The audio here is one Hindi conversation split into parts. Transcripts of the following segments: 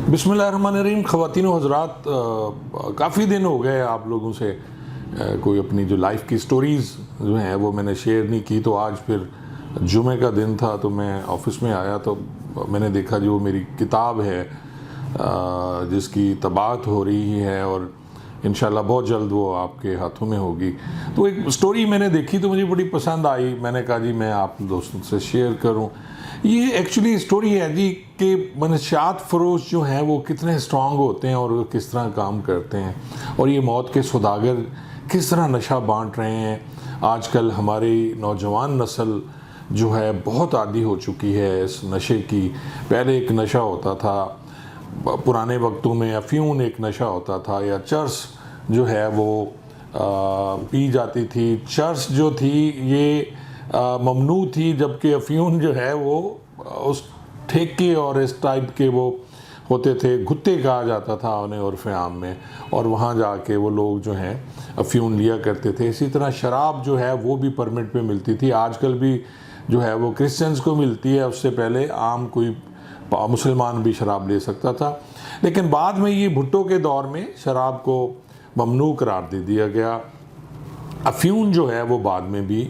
बिस्मिल्लाहिर्रहमानिर्रहीम। ख़वातीन व हज़रात, काफ़ी दिन हो गए आप लोगों से कोई अपनी जो लाइफ की स्टोरीज़ जो हैं वो मैंने शेयर नहीं की। तो आज फिर जुमे का दिन था तो मैं ऑफ़िस में आया तो मैंने देखा जो मेरी किताब है जिसकी तबाअत हो रही है और इंशाल्लाह बहुत जल्द वो आपके हाथों में होगी। तो एक स्टोरी मैंने देखी तो मुझे बड़ी पसंद आई। मैंने कहा जी मैं आप दोस्तों से शेयर करूं। ये एक्चुअली स्टोरी है जी कि मनशियात फ़रोश जो हैं वो कितने स्ट्रांग होते हैं और वो किस तरह काम करते हैं और ये मौत के सौदागर किस तरह नशा बांट रहे हैं। आजकल हमारी नौजवान नस्ल जो है बहुत आदी हो चुकी है इस नशे की। पहले एक नशा होता था, पुराने वक्तों में अफ़ीम एक नशा होता था या चर्स जो है वो पी जाती थी। चर्स जो थी ये ममनू थी, जबकि अफ़ीम जो है वो उस ठेके और इस टाइप के वो होते थे। गुत्ते कहा जाता था उन्हें उर्फ़ आम में, और वहाँ जाके वो लोग जो हैं अफ़ीम लिया करते थे। इसी तरह शराब जो है वो भी परमिट पे मिलती थी। आजकल भी जो है वो क्रिश्चियंस को मिलती है, उससे पहले आम कोई मुसलमान भी शराब ले सकता था। लेकिन बाद में ये भुट्टो के दौर में शराब को ममनू करार दे दिया गया। अफ़ीम जो है वो बाद में भी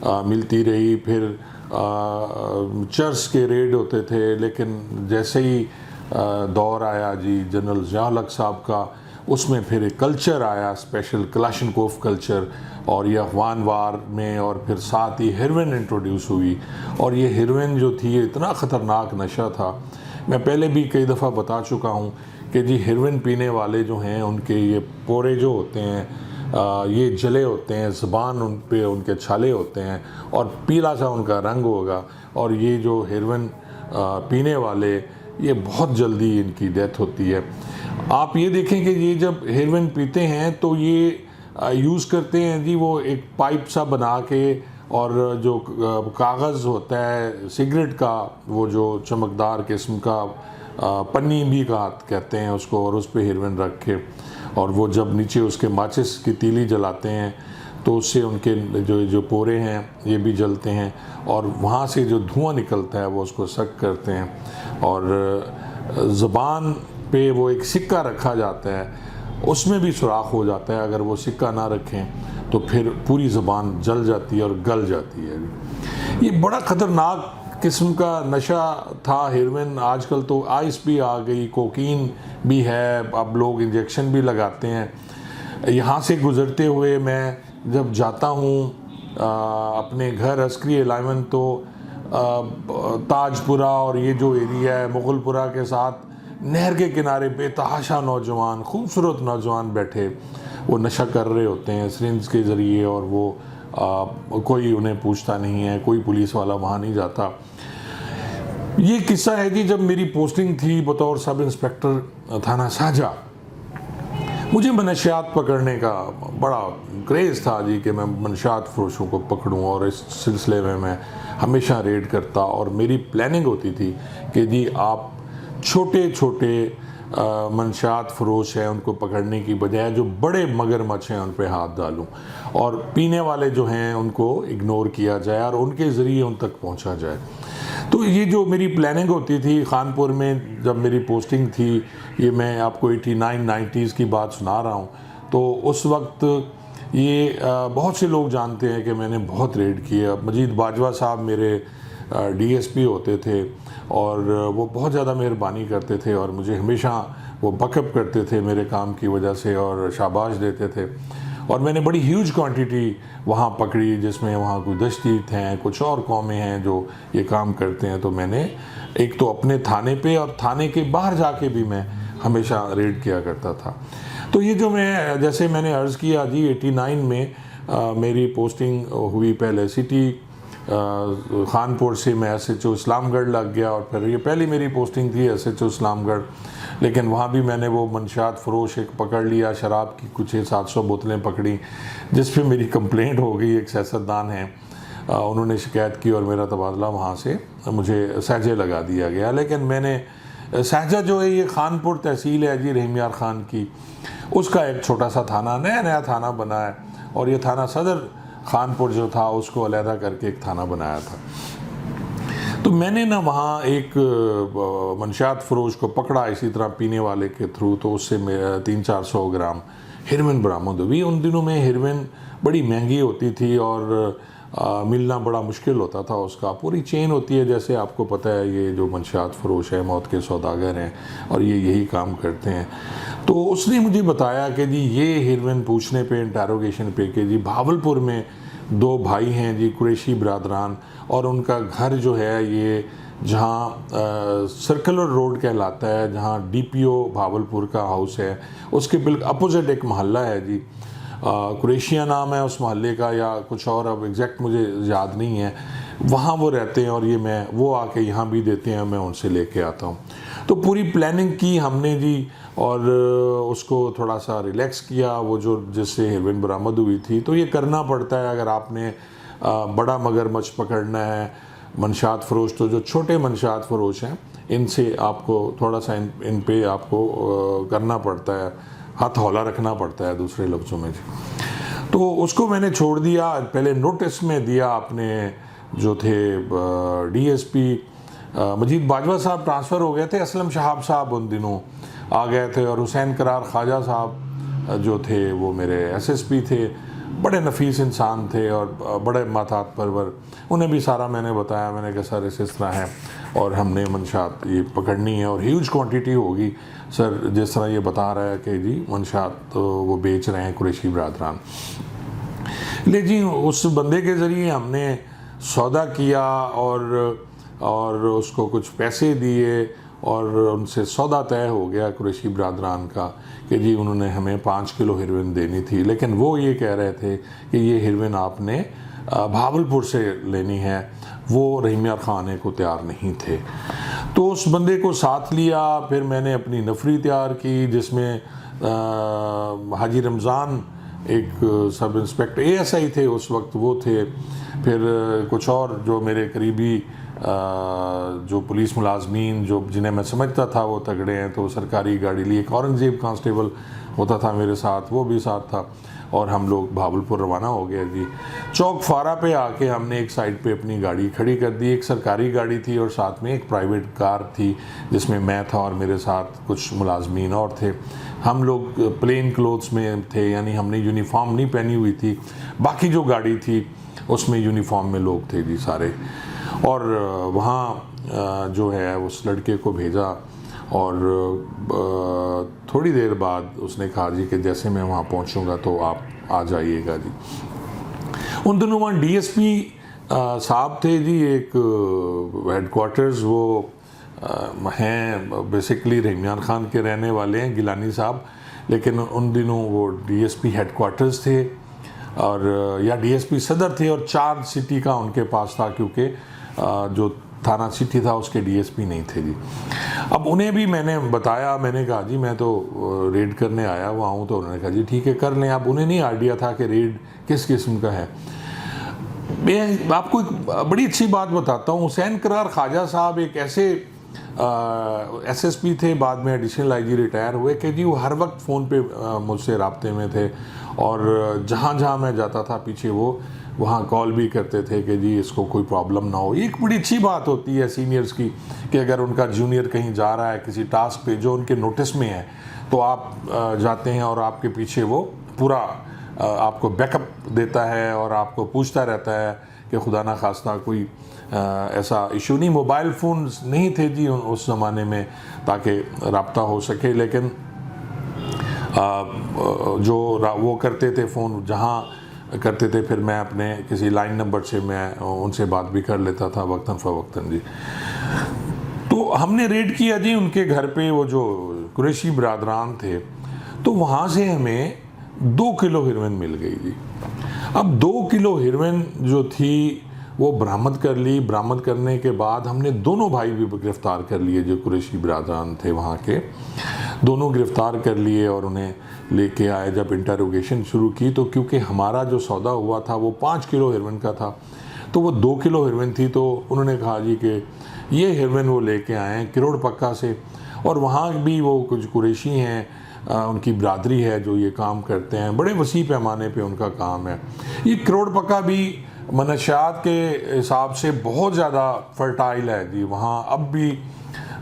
मिलती रही। फिर चर्च के रेड होते थे, लेकिन जैसे ही दौर आया जी जनरल ज़िया-उल-हक साहब का, उसमें फिर एक कल्चर आया स्पेशल क्लाशनकोफ कल्चर, और ये अफ़गान वार में और फिर साथ ही हेरोइन इंट्रोड्यूस हुई। और ये हेरोइन जो थी इतना ख़तरनाक नशा था। मैं पहले भी कई दफ़ा बता चुका हूँ कि जी हेरोइन पीने वाले जो हैं उनके ये पोरे जो होते हैं ये जले होते हैं, ज़ुबान उन पे उनके छाले होते हैं और पीला सा उनका रंग होगा। और ये जो हेरोइन पीने वाले ये बहुत जल्दी इनकी डेथ होती है। आप ये देखें कि ये जब हेरोइन पीते हैं तो ये यूज़ करते हैं जी वो एक पाइप सा बना के, और जो कागज़ होता है सिगरेट का वो जो चमकदार किस्म का पन्नी भी कहते हैं उसको, और उस पर हेरोइन रख के, और वो जब नीचे उसके माचिस की तीली जलाते हैं तो उससे उनके जो पोरे हैं ये भी जलते हैं, और वहाँ से जो धुआं निकलता है वो उसको सक करते हैं। और ज़ुबान पे वो एक सिक्का रखा जाता है, उसमें भी सुराख हो जाता है। अगर वो सिक्का ना रखें तो फिर पूरी ज़ुबान जल जाती है और गल जाती है। ये बड़ा ख़तरनाक किस्म का नशा था हेरोइन। आजकल तो आइस भी आ गई, कोकीन भी है, अब लोग इंजेक्शन भी लगाते हैं। यहाँ से गुज़रते हुए मैं जब जाता हूँ अपने घर अस्करी अलाइवन, तो ताजपुरा और ये जो एरिया है मुग़लपुरा के साथ नहर के किनारे बेतहाशा नौजवान, खूबसूरत नौजवान बैठे वो नशा कर रहे होते हैं सिरिंज के ज़रिए, और वो कोई उन्हें पूछता नहीं है, कोई पुलिस वाला वहाँ नहीं जाता। ये किस्सा है कि जब मेरी पोस्टिंग थी बतौर सब इंस्पेक्टर थाना साजा, मुझे मनशियात पकड़ने का बड़ा क्रेज़ था जी कि मैं मनशियात फ़रोशों को पकड़ूं, और इस सिलसिले में मैं हमेशा रेड करता। और मेरी प्लानिंग होती थी कि जी आप छोटे छोटे मनशियात फ़रोश हैं उनको पकड़ने की बजाय जो बड़े मगरमच्छ हैं उन पे हाथ डालूं, और पीने वाले जो हैं उनको इग्नोर किया जाए और उनके ज़रिए उन तक पहुंचा जाए। तो ये जो मेरी प्लानिंग होती थी खानपुर में जब मेरी पोस्टिंग थी, ये मैं आपको 89-90s की बात सुना रहा हूँ। तो उस वक्त ये बहुत से लोग जानते हैं कि मैंने बहुत रेड किया। मजीद बाजवा साहब मेरे DSP होते थे और वो बहुत ज़्यादा मेहरबानी करते थे और मुझे हमेशा वो बकअप करते थे मेरे काम की वजह से और शाबाश देते थे। और मैंने बड़ी ह्यूज क्वांटिटी वहाँ पकड़ी, जिसमें वहाँ कुछ दश्तीत हैं, कुछ और कौमें हैं जो ये काम करते हैं। तो मैंने एक तो अपने थाने पे और थाने के बाहर जाके भी मैं हमेशा रेड किया करता था। तो ये जो मैं जैसे मैंने अर्ज़ किया जी 89 में मेरी पोस्टिंग हुई। पहले सिटी खानपुर से मैं SHO इस्लामगढ़ लग गया, और फिर ये पहली मेरी पोस्टिंग थी SHO इस्लामगढ़। लेकिन वहाँ भी मैंने वो मनशियात फ़रोश एक पकड़ लिया, शराब की कुछ 700 बोतलें पकड़ी, जिस पे मेरी कंप्लेंट हो गई। एक सियासतदान हैं उन्होंने शिकायत की और मेरा तबादला वहाँ से मुझे सहजे लगा दिया गया। लेकिन मैंने सहजा जो है ये खानपुर तहसील है जी रहीम यार ख़ान की, उसका एक छोटा सा थाना, नया थाना बना है, और ये थाना सदर खानपुर जो था उसको अलहदा करके एक थाना बनाया था। तो मैंने ना वहाँ एक मंशियात फरोश को पकड़ा इसी तरह पीने वाले के थ्रू, तो उससे 300-400 ग्राम हेरोइन बरामद हुई। उन दिनों में हेरोइन बड़ी महंगी होती थी और मिलना बड़ा मुश्किल होता था, उसका पूरी चेन होती है, जैसे आपको पता है ये जो मंशियात फरोश है मौत के सौदागर हैं और ये यही काम करते हैं। तो उसने मुझे बताया कि जी ये हेरोइन पूछने पे, इंटरोगेशन पे, कि जी भावलपुर में 2 भाई हैं जी कुरैशी बिरादरान, और उनका घर जो है ये जहाँ सर्कुलर रोड कहलाता है, जहाँ DPO भावलपुर का हाउस है, उसके बिल्कुल अपोजिट एक मोहल्ला है जी, कुरैशिया नाम है उस मोहल्ले का या कुछ और, अब एग्जैक्ट मुझे याद नहीं है। वहाँ वो रहते हैं और ये वो आके यहाँ भी देते हैं, मैं उनसे लेके आता हूँ। तो पूरी प्लानिंग की हमने जी, और उसको थोड़ा सा रिलैक्स किया, वो जो जिससे हेरोइन बरामद हुई थी। तो ये करना पड़ता है अगर आपने बड़ा मगरमच्छ पकड़ना है। मंशियात फरोश तो जो छोटे मंशियात फरोश हैं, इनसे आपको थोड़ा सा इन पे आपको करना पड़ता है, हाथ हौला रखना पड़ता है दूसरे लफ्ज़ों में। तो उसको मैंने छोड़ दिया। पहले नोटिस में दिया अपने जो थे DSP मजीद बाजवा साहब ट्रांसफ़र हो गए थे, असलम शहाब साहब उन दिनों आ गए थे, और हुसैन करार ख्वाजा साहब जो थे वो मेरे SSP थे, बड़े नफीस इंसान थे और बड़े मातात परवर। उन्हें भी सारा मैंने बताया, मैंने कहा सर इस तरह है और हमने मंशियात ये पकड़नी है और ह्यूज क्वांटिटी होगी सर, जिस तरह ये बता रहा है कि जी मंशियात तो वो बेच रहे हैं कुरैशी बिरादरान। ले जी उस बंदे के ज़रिए हमने सौदा किया और उसको कुछ पैसे दिए और उनसे सौदा तय हो गया कुरैशी बिरादरान का कि जी उन्होंने हमें 5 किलो हेरोइन देनी थी, लेकिन वो ये कह रहे थे कि ये हेरोइन आपने भावलपुर से लेनी है, वो रहीम यार खाने को तैयार नहीं थे। तो उस बंदे को साथ लिया, फिर मैंने अपनी नफरी तैयार की जिसमें हाजी रमज़ान एक सब इंस्पेक्टर ASI थे उस वक्त, वो थे, फिर कुछ और जो मेरे करीबी जो पुलिस मुलाजमीन जो जिन्हें मैं समझता था वो तगड़े हैं, तो सरकारी गाड़ी लिए, एक औरंगजेब कांस्टेबल होता था मेरे साथ, वो भी साथ था, और हम लोग भावलपुर रवाना हो गए जी। चौक फारा पे आके हमने एक साइड पे अपनी गाड़ी खड़ी कर दी। एक सरकारी गाड़ी थी और साथ में एक प्राइवेट कार थी जिसमें मैं था और मेरे साथ कुछ मुलाजमीन और थे। हम लोग प्लेन क्लोथ्स में थे, यानी हमने यूनिफॉर्म नहीं पहनी हुई थी, बाकी जो गाड़ी थी उसमें यूनिफॉर्म में लोग थे जी सारे। और वहाँ जो है उस लड़के को भेजा और थोड़ी देर बाद उसने कहा जी कि जैसे मैं वहाँ पहुँचूँगा तो आप आ जाइएगा जी। उन दिनों वहाँ DSP साहब थे जी, एक हेडक्वार्टर्स वो हैं बेसिकली रहीम यार खान के रहने वाले हैं, गिलानी साहब, लेकिन उन दिनों वो DSP हेडक्वार्टर्स थे और या DSP सदर थे, और 4 सिटी का उनके पास था क्योंकि जो थाना सिटी था उसके DSP नहीं थे जी। अब उन्हें भी मैंने बताया, मैंने कहा जी मैं तो रेड करने आया हुआ हूँ, तो उन्होंने कहा जी ठीक है कर लें। अब उन्हें नहीं आइडिया था कि रेड किस किस्म का है। मैं आपको एक बड़ी अच्छी बात बताता हूँ। हुसैन करार ख्वाजा साहब एक ऐसे SSP थे, बाद में एडिशनल IG रिटायर हुए, कि जी वो हर वक्त फ़ोन पे मुझसे राब्ते में थे और जहाँ जहाँ मैं जाता था पीछे वो वहाँ कॉल भी करते थे कि जी इसको कोई प्रॉब्लम ना हो। ये एक बड़ी अच्छी बात होती है सीनियर्स की कि अगर उनका जूनियर कहीं जा रहा है किसी टास्क पे जो उनके नोटिस में है, तो आप जाते हैं और आपके पीछे वो पूरा आपको बैकअप देता है और आपको पूछता रहता है कि खुदा ना खास्ता कोई ऐसा इशू नहीं। मोबाइल फ़ोन नहीं थे जी उस ज़माने में ताकि रब्ता हो सके, लेकिन जो वो करते थे फ़ोन जहाँ करते थे, फिर मैं अपने किसी लाइन नंबर से मैं उनसे बात भी कर लेता था वक्तन फ़वक्तन जी। तो हमने रेड किया जी उनके घर पे, वो जो कुरैशी बिरादरान थे, तो वहाँ से हमें 2 किलो हेरोइन मिल गई जी। अब 2 किलो हेरोइन जो थी वो बरामद कर ली। बरामद करने के बाद हमने दोनों भाई भी गिरफ़्तार कर लिए जो कुरैशी बिरादरान थे वहाँ के, दोनों गिरफ़्तार कर लिए और उन्हें लेके आए। जब इंटरोगेशन शुरू की तो क्योंकि हमारा जो सौदा हुआ था वो 5 किलो हेरोइन का था, तो वो 2 किलो हेरोइन थी, तो उन्होंने कहा जी कि ये हेरोइन वो लेके आए हैं किरोड़ पक्का से, और वहाँ भी वो कुछ कुरैशी हैं, उनकी बिरादरी है जो ये काम करते हैं, बड़े वसी पैमाने पे उनका काम है। ये किरोड़ पक्का भी मनशियात के हिसाब से बहुत ज़्यादा फर्टाइल है जी। वहाँ अब भी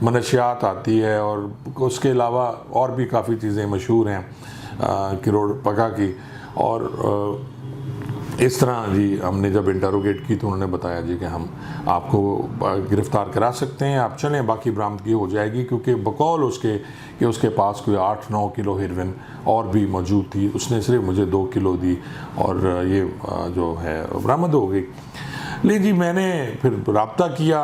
मनशियात आती है और उसके अलावा और भी काफ़ी चीज़ें मशहूर हैं किरोड़ पका की। और इस तरह जी हमने जब इंटरोगेट की तो उन्होंने बताया जी कि हम आपको गिरफ़्तार करा सकते हैं, आप चलें, बाकी बरामदगी हो जाएगी, क्योंकि बकौल उसके कि उसके पास कोई 8-9 किलो हेरोइन और भी मौजूद थी। उसने सिर्फ मुझे 2 किलो दी और ये जो है बरामद हो गई। लेकिन जी मैंने फिर रब्ता किया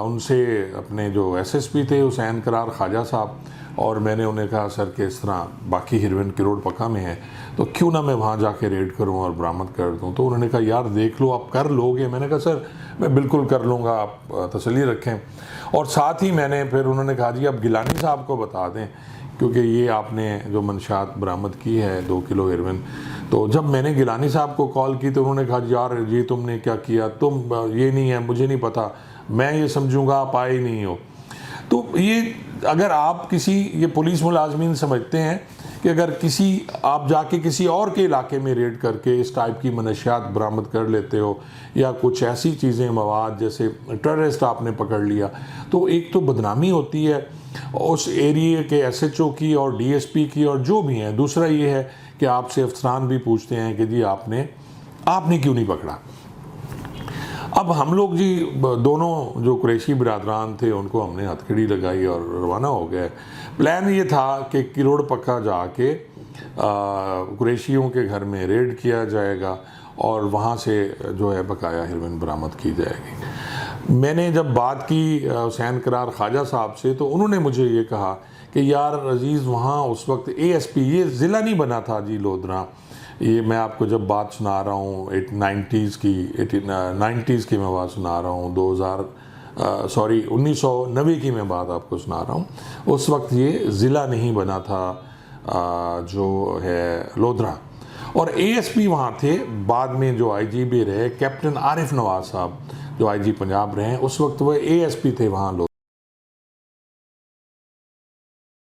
उनसे, अपने जो SSP थे हुसैन करार ख्वाजा साहब, और मैंने उन्हें कहा सर कि इस तरह बाकी हेरोइन किरोड़ पका में है तो क्यों ना मैं वहाँ जाके रेड करूँ और बरामद कर दूँ। तो उन्होंने कहा यार देख लो, आप कर लोगे। मैंने कहा सर मैं बिल्कुल कर लूँगा, आप तसल्ली रखें। और साथ ही मैंने फिर उन्होंने कहा जी आप गिलानी साहब को बता दें, क्योंकि ये आपने जो मंशात बरामद की है 2 किलो हेरोइन। तो जब मैंने गिलानी साहब को कॉल की तो उन्होंने कहा यार ये तुमने क्या किया, तुम ये नहीं है, मुझे नहीं पता, मैं ये समझूंगा आप आए ही नहीं हो। तो ये अगर आप किसी, ये पुलिस मुलाजमीन समझते हैं कि अगर किसी आप जाके किसी और के इलाके में रेड करके इस टाइप की मनशियात बरामद कर लेते हो या कुछ ऐसी चीज़ें मवाद जैसे टेररिस्ट आपने पकड़ लिया, तो एक तो बदनामी होती है उस एरिए के SHO की और DSP की और जो भी हैं। दूसरा ये है कि आपसे अफसरान भी पूछते हैं कि जी आपने क्यों नहीं पकड़ा। अब हम लोग जी दोनों जो कुरैशी बिरादरान थे उनको हमने हथकड़ी लगाई और रवाना हो गए। प्लान ये था कि किरोड़ पक्का जाके कुरैशियों के घर में रेड किया जाएगा और वहाँ से जो है बकाया हेरोइन बरामद की जाएगी। मैंने जब बात की हुसैन करार ख्वाजा साहब से तो उन्होंने मुझे ये कहा कि यार अजीज़ वहाँ उस वक्त ASP, ये ज़िला नहीं बना था जी लोधरा, ये मैं आपको जब बात सुना रहा हूँ 90s की मैं बात सुना रहा हूँ, 1990 की मैं बात आपको सुना रहा हूँ। उस वक्त ये ज़िला नहीं बना था जो है लोधरा, और ASP वहाँ थे। बाद में जो IG भी रहे कैप्टन आरिफ नवाज साहब, जो IG पंजाब रहे, उस वक्त वो ASP थे वहाँ लोधरा।